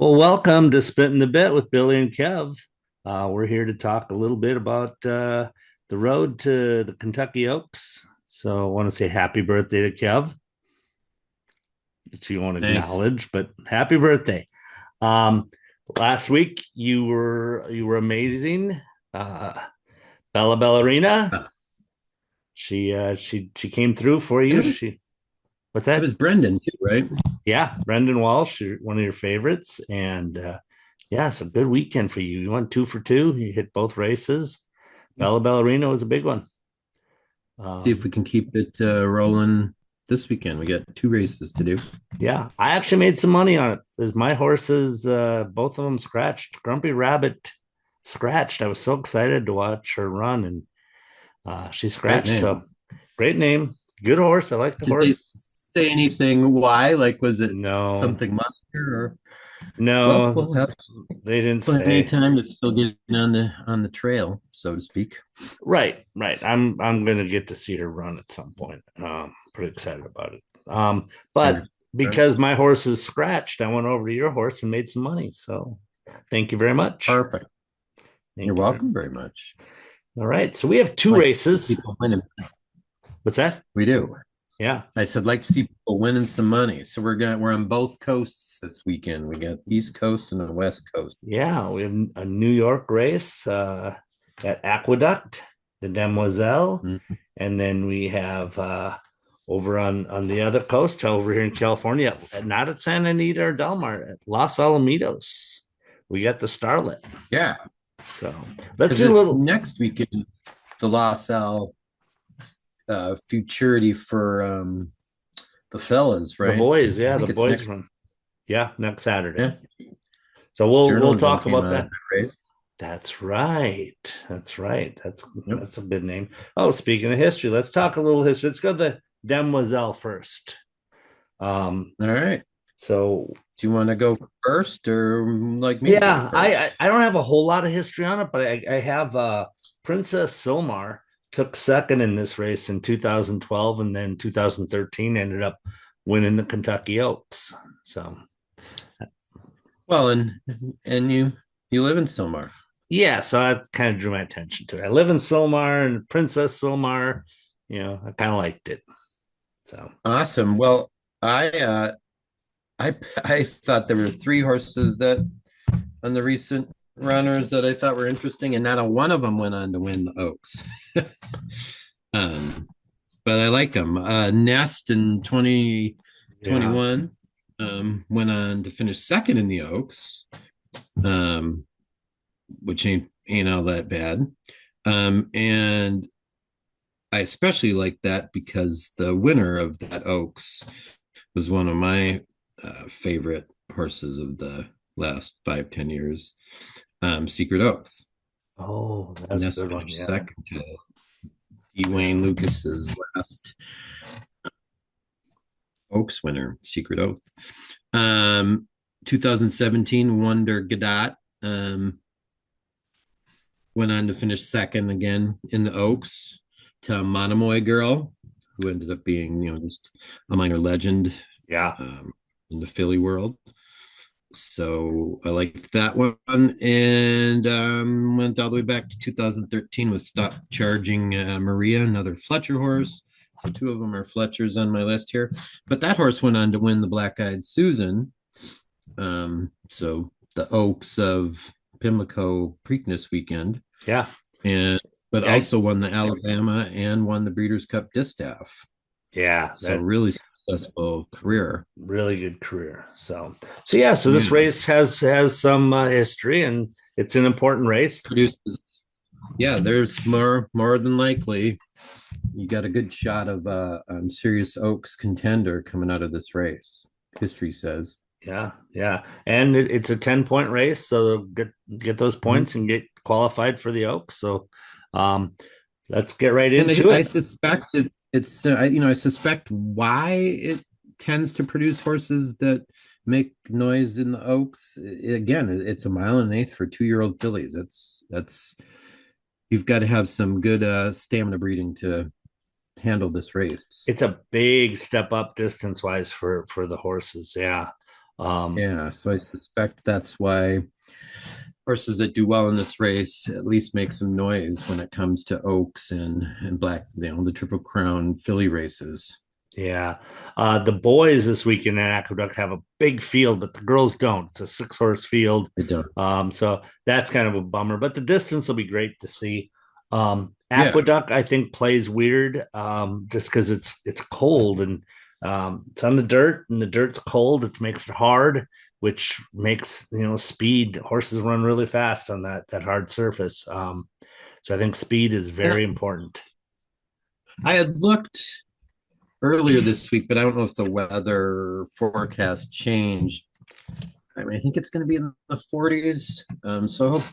Well, welcome to Spitting the Bit with Billy and Kev. We're here to talk a little bit about the road to the Kentucky Oaks. So I want to say happy birthday to Kev, which you won't Thanks. acknowledge, but happy birthday. Um, Last week you were amazing. Uh, Bella Ballerina, Uh, she came through for and you. it was What's it that? was Brendan too, right? Yeah, Brendan Walsh, one of your favorites, and yeah, it's a good weekend for you. You went 2 for 2. You hit both races. Bella Ballerina was a big one. See if Um, we can keep it rolling this weekend. We got two races to do. yeah, I actually made some money on it. As my horses, both of them scratched. Grumpy Rabbit scratched. I was so excited to watch her run, and she Great scratched. name. So great name, good horse. I like the Did they horse. say anything? Why? Like, was it No, something monster? Or well, no, we'll have they didn't plenty of say. time to still get on the trail, so to speak. Right, right. I'm gonna get to see her run at some point. Pretty excited about it. But Fingers because crossed. my horse is scratched, I went over to your horse and made some money. So thank you very much. Perfect. You're Thank you very welcome much. very much. All right. So we have two Like to see races. people winning. What's that? We do. Yeah. I said like to see people winning some money. So we're on both coasts this weekend. We got East Coast and the West Coast. Yeah. We have a New York race at Aqueduct, the Demoiselle. Mhm. And then we have over on the other coast, over here in California, not at Santa Anita or Del Mar, at Los Alamitos. We got the Starlet. Yeah, So let's because do a it's little next weekend, the La Salle Futurity for the fellas, the right? boys. I Yeah, the think it's boys next. run. Yeah, next Saturday. Yeah, So we'll journalism talk came about out of that. that race. That's right. That's right. Yep. That's a good name. Oh, speaking of history, let's talk a little history. Let's go to the Demoiselle first. Um, All right. so Do you want to go first, or like me to go yeah, I first? I don't have a whole lot of history on it, but I have Princess Silmar took second in this race in 2012, and then 2013 ended up winning the Kentucky Oaks. So Well, and you live in Silmar. yeah, so that kind of drew my attention to it. I live in Silmar and Princess Silmar, I kind of liked it. So Awesome. Well, I uh I thought there were three horses that on the recent runners that I thought were interesting, and not a one of them went on to win the Oaks. um, but I like them. Nest in yeah. 2021 went on to finish second in the Oaks, um, which ain't all that bad. And I especially like that because the winner of that Oaks was one of my favorite horses of the last 5-10 years, Secret Oath. Oh, And that's a that's good one. finished Yeah. second to D. Yeah. Wayne Lucas's last Oaks winner, Secret Oath. Um, 2017, Wonder Gadot went on to finish second again in the Oaks to Monomoy Girl, who ended up being, just a minor legend Yeah. um, in the Philly world. So I liked that one, and went all the way back to 2013 with Stop Charging Maria, another Fletcher horse. So two of them are Fletchers on my list here. But that horse went on to win the Black Eyed Susan. So the Oaks of Pimlico Preakness weekend, Yeah. and but Yeah. also won the Alabama and won the Breeders' Cup Distaff. Yeah. So That really successful career. really good career. So yeah, so this Yeah, race has some history and it's an important race. produces. Yeah, there's more than likely you got a good shot of Sirius Oaks contender coming out of this race. History says. Yeah, yeah. And it's a 10-point race, so get those Mhm. points and get qualified for the Oaks. So um let's get right And into I it. suspect it's I suspect why it tends to produce horses that make noise in the Oaks. Again, it's a mile and an eighth for 2-year-old fillies. That's you've got to have some good stamina breeding to handle this race. It's a big step up distance wise for the horses. Yeah. Yeah, so I suspect that's why horses that do well in this race at least make some noise when it comes to Oaks and black, the Triple Crown filly races. Yeah. The boys this weekend at Aqueduct have a big field, but the girls don't. It's a six-horse field. They don't. So that's kind of a bummer, but the distance will be great to see. Yeah, Aqueduct, I think, plays weird, just because it's cold and it's on the dirt and the dirt's cold. It makes it hard, which makes, speed. Horses run really fast on that hard surface. So I think speed is and very important. I had looked earlier this week, but I don't know if the weather forecast changed. I mean, I think it's going to be in the 40s. So,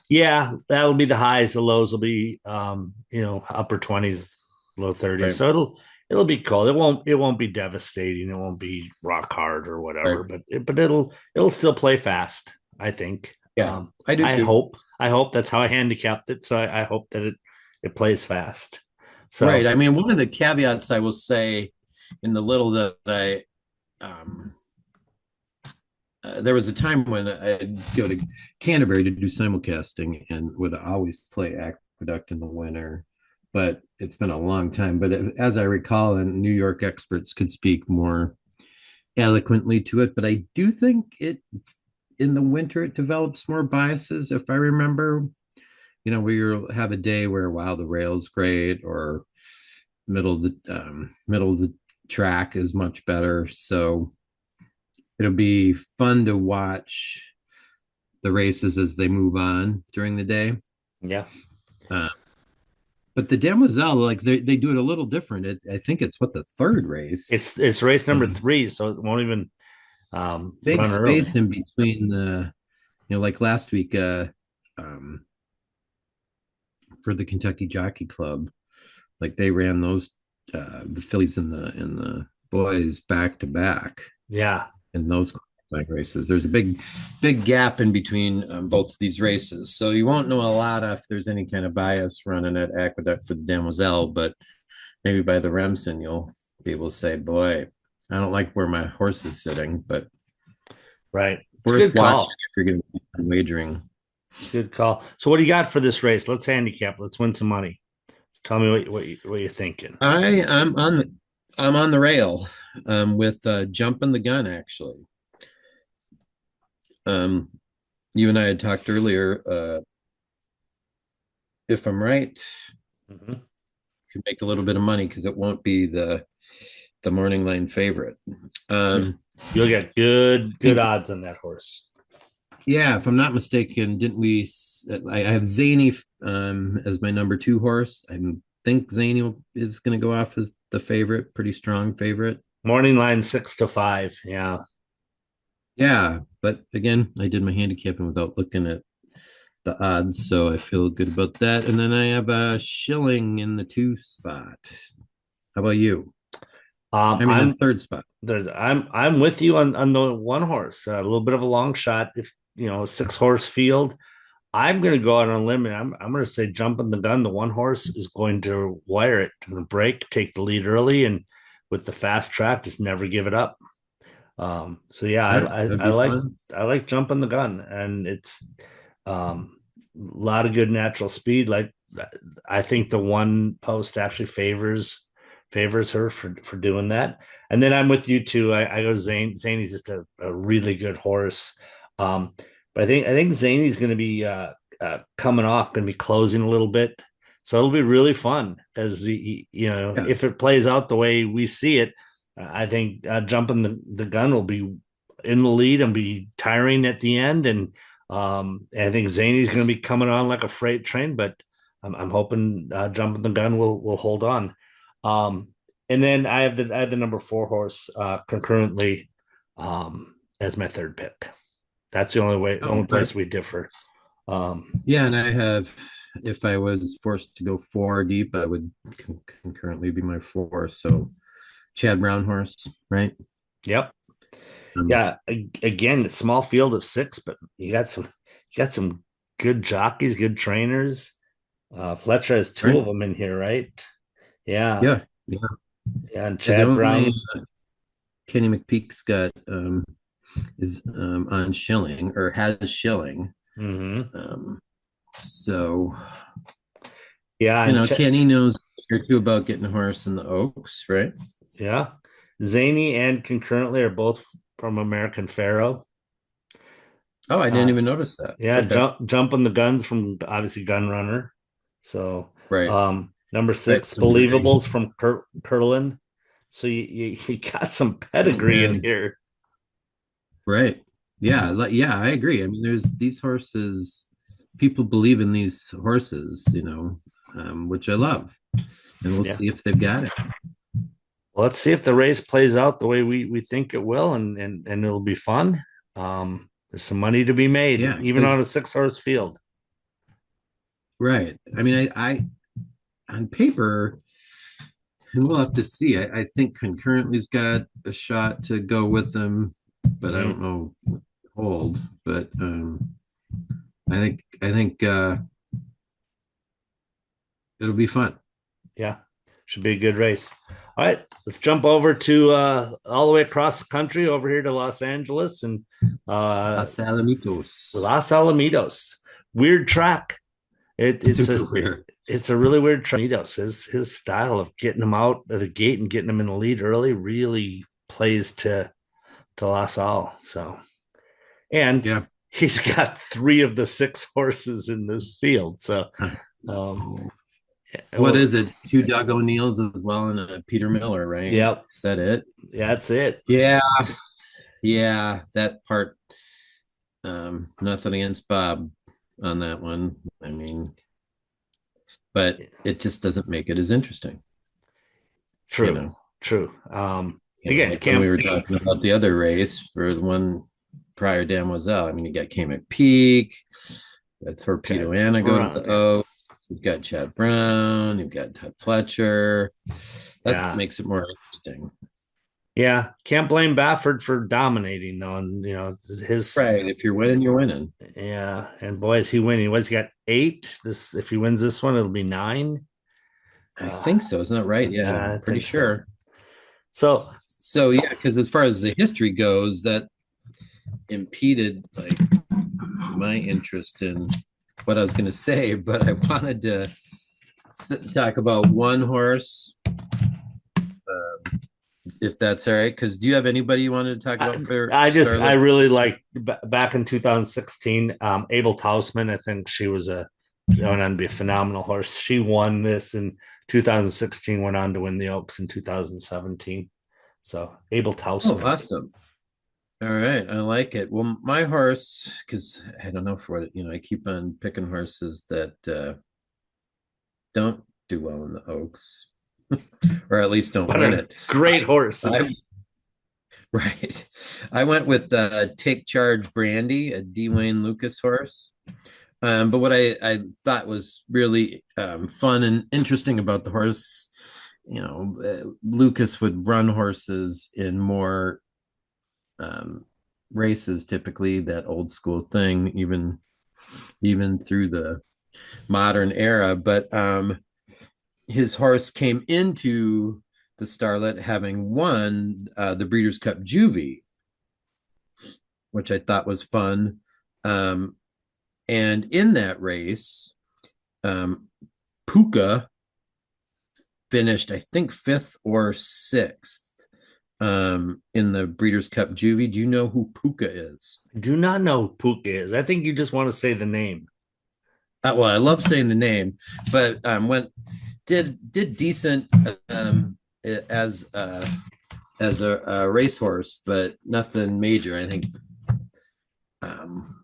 Yeah, that'll be the highs. The lows will be, upper 20s, low 30s. right, So it'll be cold. It won't be devastating. It won't be rock hard or right. whatever. But it'll still play fast. I think. Yeah, I do I too. hope. I hope that's how I handicapped it. So I hope that it plays fast. Right. So I mean, one of the caveats I will say in the little that um, there was a time when I'd go to Canterbury to do simulcasting and would always play Aqueduct in the winter. But it's been a long time. But as I recall, and New York experts could speak more eloquently to it, but I do think it in the winter it develops more biases. If I remember, where you'll have a day where wow, the rail's great, or middle of the track is much better. So it'll be fun to watch the races as they move on during the day. yeah, Uh, but the Demoiselle, like they do it a little different. I think it's what the third race. it's race number And 3, so it won't even big run early. space in between the, like last week, um, for the Kentucky Jockey Club, like they ran those the fillies and the boys back to back Yeah, in those races. There's a big gap in between both of these races, so you won't know a lot if there's any kind of bias running at Aqueduct for the Demoiselle, but maybe by the Remsen you'll be able to say, "Boy, I don't like where my horse is sitting," but right. It's a worth good watching call. if you're going to be wagering. Good call. So what do you got for this race? Let's handicap. Let's win some money. Tell me what you're thinking. I'm on the rail with jumping the gun actually. Um, you and I had talked earlier. If I'm right, Mhm. could make a little bit of money because it won't be the morning line favorite. You- Um, You'll get good think, odds on that horse. yeah, if I'm not mistaken, didn't we? I have Zany as my number two horse. I think Zany is going to go off as the favorite, pretty strong favorite. Morning line 6 to 5. Yeah. Yeah, but again, I did my handicapping without looking at the odds, so I feel good about that. And then I have a shilling in the two spot. How about you? I mean, the I'm third spot. I'm with you on the one horse. A little bit of a long shot. If 6 horse field, I'm going to go out on a limb. And I'm going to say jumping the gun. The one horse is going to wire it, going to break, take the lead early, and with the fast track, just never give it up. So yeah, All right, that'd I be like fun. I like jumping the gun, and it's a lot of good natural speed. Like I think the one post actually favors her for doing that. And then I'm with you too. I go Zane. Zane's just a really good horse. Um, but I think Zane's going to be coming off, going to be closing a little bit. So it'll be really fun as Yeah. if it plays out the way we see it. I think jumping the gun will be in the lead and be tiring at the end. And I think Zany's going to be coming on like a freight train, but I'm hoping jumping the gun will hold on. Um, and then I have the number 4 horse concurrently as my third pick. That's the Oh, only right. place we differ. Um, Yeah, and I have, if I was forced to go four deep, I would concurrently be my four. So Chad Brown horse, right? yep. Um, Yeah, again, a small field of 6, but you got some good jockeys, good trainers. Fletcher has two right. of them in here, right? Yeah, Yeah. Yeah. yeah, and Yeah. The Chad only Brown. Kenny McPeak's got is on shilling or has shilling. Hmm. Um, so Yeah, Kenny knows a thing or two about getting a horse in the Oaks, right? yeah, Zany and concurrently are both from American Pharoah. Oh, I didn't Uh, even notice that. yeah, Okay. jumping the guns from obviously Gun Runner. So Right. number Right. six, Some very, Believables from Curlin. So you got some oh pedigree in man. here. Right. Yeah, yeah, I agree. I mean, there's these horses, people believe in these horses, which I love. And we'll Yeah. see if they've got it. Well, let's see if the race plays out the way we think it will, and it'll be fun. There's some money to be made, Yeah, even on a six-horse field. right. I mean, on paper, and we'll have to see. I think concurrently's got a shot to go with them, but I don't Mhm. know hold. But I think it'll be fun. Yeah, should be a good race. All right, let's jump over to all the way across the country over here to Los Angeles and uh, Los Alamitos. Los Alamitos. Weird track. Super weird. It's a really weird track. His style of getting him out of the gate and getting him in the lead early really plays to Los Al. So and Yeah. he's got three of the six horses in this field. So um, What is it? Two Doug O'Neills as well and a Peter Miller, right? yep, Is that it? yeah, that's it. Yeah, yeah, that part. Nothing against Bob on that one. I mean, but it just doesn't make it as interesting, you True, know. true. Again, you Like when can't. we were talking about the other race for the one prior Demoiselle. I mean, you got Came at Peak, got Okay, Torpedo Anna go to Brown, the yeah, O. You've got Chad Brown, you've got Todd Fletcher. That yeah, makes it more interesting. yeah. Can't blame Baffert for dominating though, and his Right. If you're winning, you're winning. yeah. And boy, is he winning? What's he got? Eight. This if he wins this one, it'll be nine. I Uh, think so. Isn't that right? Yeah, I I'm pretty think so. sure. So So yeah, because as far as the history goes, that impeded like my interest in what I was going to say, but I wanted to talk about one horse, if that's all right. Because do you have anybody you wanted to talk I, about for I Starlet? really like back in 2016, Abel Tausman. I think she was going on to be a phenomenal horse. She won this in 2016, went on to win the Oaks in 2017. So Abel Oh, Tausman. awesome. All right, I like it. Well, my horse, because I don't know for what I keep on picking horses that don't do well in the Oaks, or at least don't But win are it. great I, horses. right. I went with Take Charge Brandy, a Dwayne Lucas horse. But what I thought was really fun and interesting about the horse, Lucas would run horses in more um, races, typically that old school thing, even through the modern era. But his horse came into the Starlet having won the Breeders' Cup Juvie, which I thought was fun. Um, and in that race, um, Puka finished, I think, fifth or sixth in the Breeders' Cup Juvie. Do you know who Puka is? Do not know who Puka is. I think you just want to say the name. Well, I love saying the name, but went did decent as a racehorse, but nothing major. I think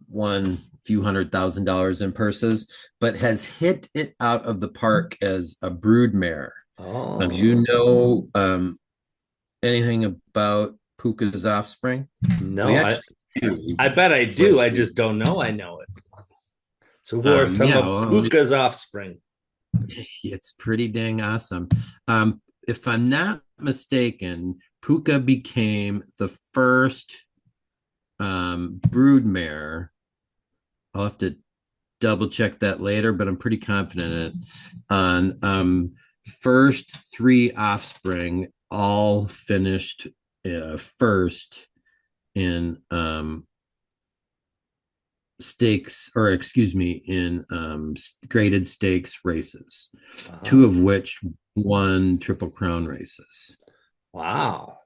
won a few $100,000 in purses, but has hit it out of the park as a brood mare. Do you Oh, know anything about Puka's offspring? We no, actually do. I bet I do. I just don't know I know it. So who are some Yeah, of well, Puka's offspring? it's pretty dang awesome. If I'm not mistaken, Puka became the first brood mare. I'll have to double check that later, but I'm pretty confident in it. On first three offspring all finished first in stakes, or excuse me, in graded stakes races, two Wow. of which won Triple Crown races. Wow.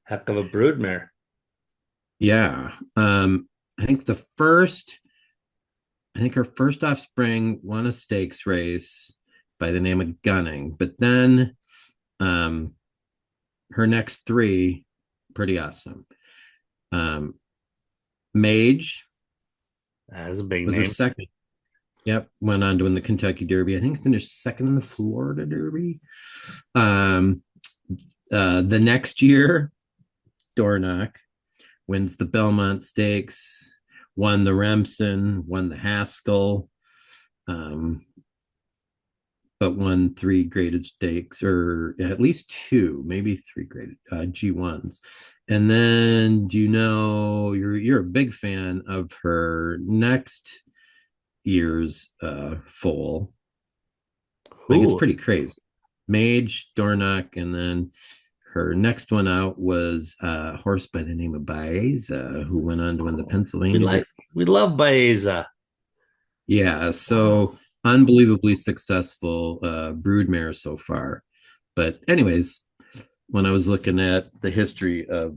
Heck of a broodmare. Yeah. I think I think her first offspring won a stakes race by the name of Gunning, but then um, her next three, pretty awesome. Um, Mage That is a big was her name. second. Yep, went on to win the Kentucky Derby. I think finished second in the Florida Derby. Um, the next year, Dornoch wins the Belmont Stakes, won the Remsen, won the Haskell, um, but won three graded stakes, or at least two, maybe three graded G1s. And then, do you know, you're a big fan of her next year's foal? Like, it's Ooh, pretty crazy. Mage, Dornoch, and then her next one out was a horse by the name of Baeza, who went on to win the we Pennsylvania Derby. like we love Baeza. Yeah, Wow. so unbelievably successful broodmare so far. But anyways, when I was looking at the history of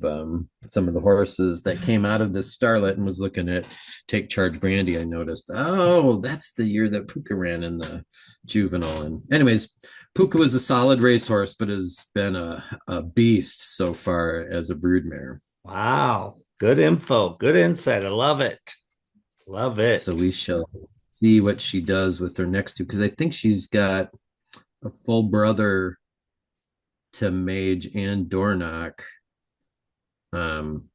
some of the horses that came out of this Starlet and was looking at Take Charge Brandy, I noticed, oh, that's the year that Puka ran in the juvenile. And anyways, Puka was a solid racehorse, but has been a beast so far as a broodmare. Wow. Good info. Good insight. I love it. Love So it. we shall see what she does with her next two, because I think she's got a full brother to Mage and Dornoch. Um,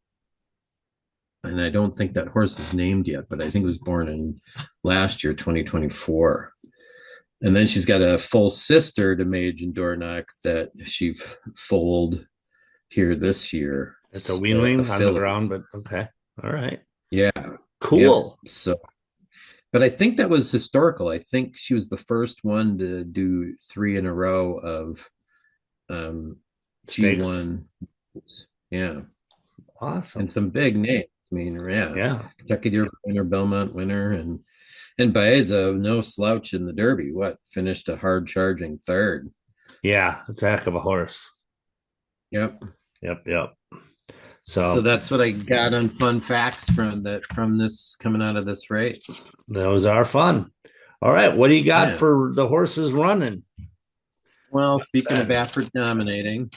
and I don't think that horse is named yet, but I think it was born in last year, 2024. And then she's got a full sister to Mage and Dornoch that she foaled here this year, It's a a weanling on the filly. ground, but okay. All right. Yeah. Yep. Cool. So, but I think that was historical. I think she was the first one to do three in a row of um, Stakes. G1. Yeah. And Awesome. some big names. I mean, yeah, Yeah. Kentucky Derby winner, Belmont winner, and Baeza, no slouch in the Derby. What finished a hard charging third? Yeah. It's a heck of a horse. Yep. Yep. Yep. So So that's what I got on fun facts from this coming out of this race. those are fun. All right. What do you got Yeah. for the horses running? Well, speaking of Saturday? Baffert dominating,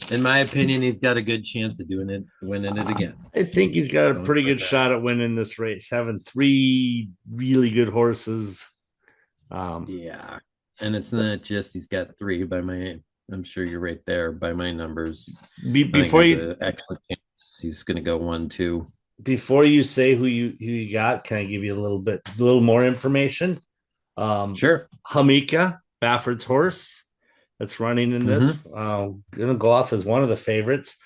in my opinion, he's got a good chance of doing it, winning it again. I think he's got a Going pretty for good that. shot at winning this race, having three really good horses. Um, Yeah. And it's not just he's got three by my, I'm sure you're right there by my numbers. I think before there's you an excellent chance he's going to go 1-2. say who you got, can I give you a little more information? Um, Sure. Hamika, Baffert's horse that's running in this, Mm-hmm. gonna go off as one of the favorites.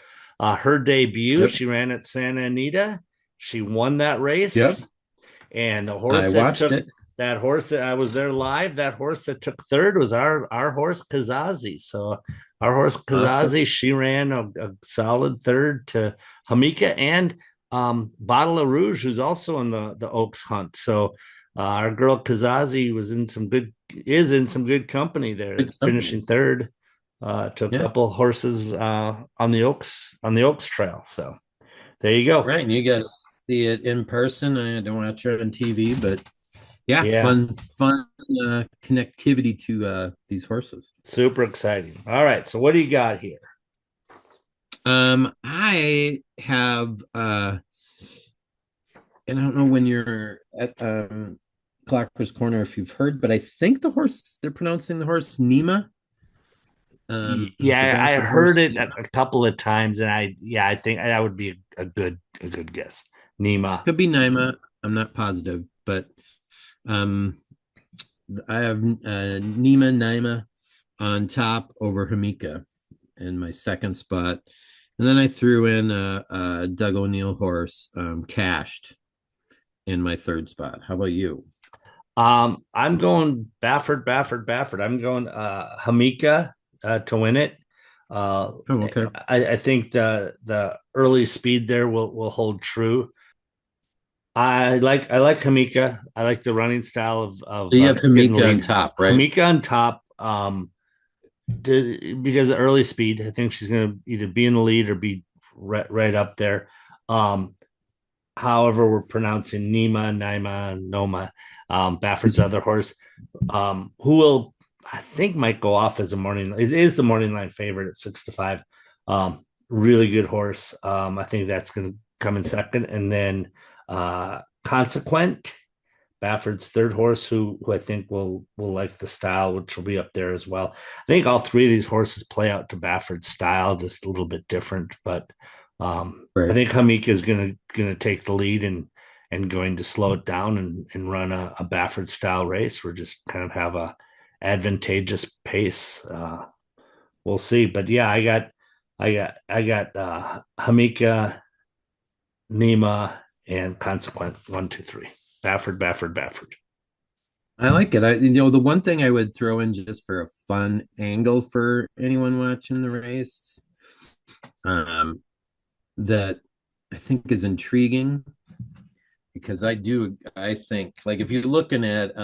Her debut, Yep. she ran at Santa Anita. She won that Yep. race, and I watched it. that horse that I was there live. That horse that took third was our horse Kazazi. So our horse Awesome. Kazazi, she ran a solid third to Hamika and Bottle of Rouge, who's also in the Oaks hunt. So our girl Kazazi is in some good company there, Good finishing company. third to a Yeah. couple horses on the Oaks Trail. So there you go. Right. And you got to see it in person. I don't watch it on TV, but yeah, Yeah, fun connectivity to these horses. super exciting. All right, so what do you got here? I have and I don't know when you're at Clocker's Corner if you've heard, but I think they're pronouncing the horse Nima. The Yeah, I Baffert heard horse it Nima. a couple of times, and I think that would be a good guess. Nima. Could be Nima. I'm not positive, but um I have Nima on top over Hamika in my second spot. And then I threw in a Doug O'Neill horse, Cashed, in my third spot. How about you? I'm going Baffert. I'm going Hamika to win it. Uh, Oh, okay. I think the early speed there will hold true. I like Hamika. I like the running style So of you have getting the Hamika on lead. top, right? Hamika on top, because of early speed. I think she's going to either be in the lead or be right up there. Um, However we're pronouncing Naima, Noma, Baffert's other horse, who will I think might go off as a morning. It is the morning line favorite at 6-5. Really good horse. I think that's going to come in second, and then Consequent, Baffert's third horse, who I think will like the style, which will be up there as well. I think all three of these horses play out to Baffert's style, just a little bit different. But I Right. think Hamika is gonna take the lead and going to slow it down and run a Baffert style race. We're just kind of have a advantageous pace. We'll see. But yeah, I got Hamika, Nima, and Consequent 1, 2, 3. Baffert. I like it. The one thing I would throw in just for a fun angle for anyone watching the race, um, that I think is intriguing because I think like if you're looking at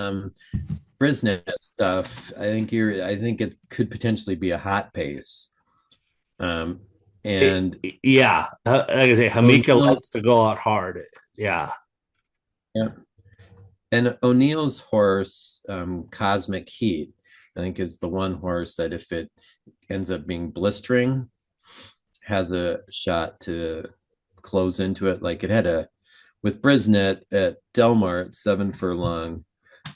Brisnet stuff, I think it could potentially be a hot pace. Um, and Yeah, like I say, Hamika O'Neill, likes to go out hard. Yeah, yeah, and O'Neill's horse, Cosmic Heat, I think is the one horse that if it ends up being blistering, has a shot to close into it. Like it had a with Brisnet at Delmar at 7 furlong,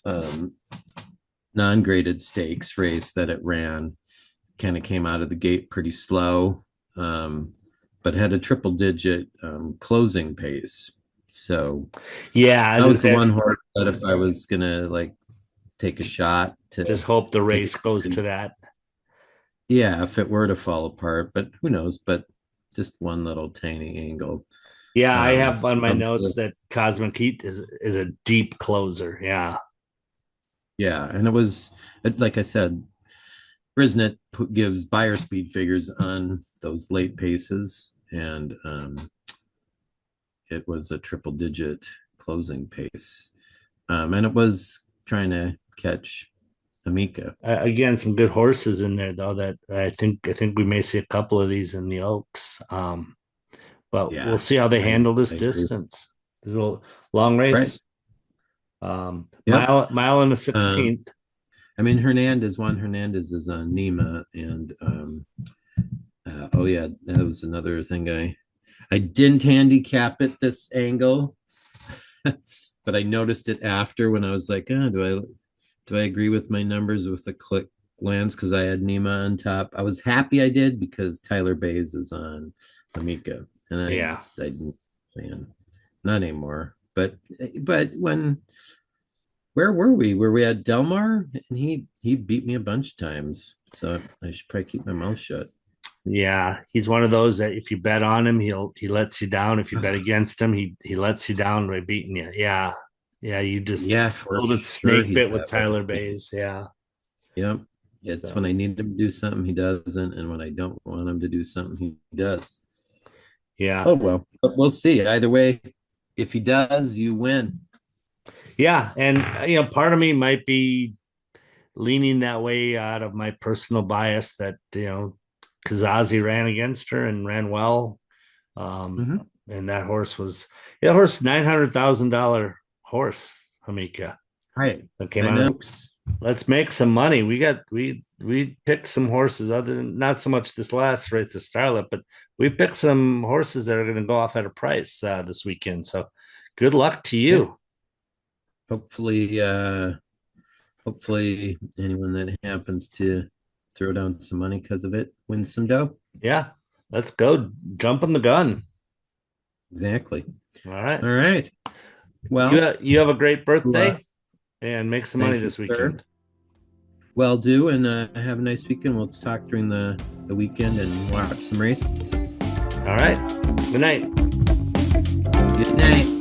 um, non-graded stakes race that it ran. Kind of came out of the gate pretty slow, but had a triple digit closing pace. So yeah. that As I was the said, one horse that if I was gonna like take a shot to just hope the take race goes it, to that. yeah, if it were to fall apart, but who knows? But just one little tiny angle. Yeah, I Um, have on my of notes the, that Cosmic Heat is a deep closer. Yeah, yeah, and it was like I said, Brisnet gives buyer speed figures on those late paces, and it was a triple digit closing pace. And it was trying to catch Amika. again, some good horses in there though. That I think we may see a couple of these in the Oaks. But we'll Yeah, see how they I, handle this I agree. distance. This is a long Right. race. Yep. Mile and a Um, 16th. I mean, Juan Hernandez is on Nima, and oh yeah, that was another thing. I didn't handicap it this angle, but I noticed it after when I was like, oh, do I agree with my numbers with the click glance because I had Nima on top. I was happy I did because Tyler Bays is on Amika, and Yeah. I didn't, man, not anymore. But when where were we? Were we at Delmar? And he beat me a bunch of times, so I should probably keep my mouth shut. Yeah, he's one of those that if you bet on him, he lets you down. If you bet against him, he lets you down by beating you. Yeah, yeah, you just Yeah, a for little bit sure, snake he's bit with that way. Tyler Bays. Yeah, Yep. It's when so I need him to do something, he doesn't, and when I don't want him to do something, he does. yeah, Oh well, but we'll see. Either way, if he does, you win. yeah, and part of me might be leaning that way out of my personal bias that Kazazi ran against her and ran well. Um, Mm-hmm. and that horse was yeah, horse $900,000 horse, Hamika. Right. That came I out. know. Let's make some money. We picked some horses other than not so much this last race of Starlet, but we picked some horses that are going to go off at a price this weekend. So good luck to Yeah. you. Hopefully, hopefully anyone that happens to throw down some money because of it wins some dough. Yeah, let's go jump on the gun. Exactly. All right. All right. You Well, you have a great uh, birthday and make some money thank you, this sir. weekend. Well, do and have a nice weekend. We'll talk during the weekend and watch some races. All right. Good night. Good night.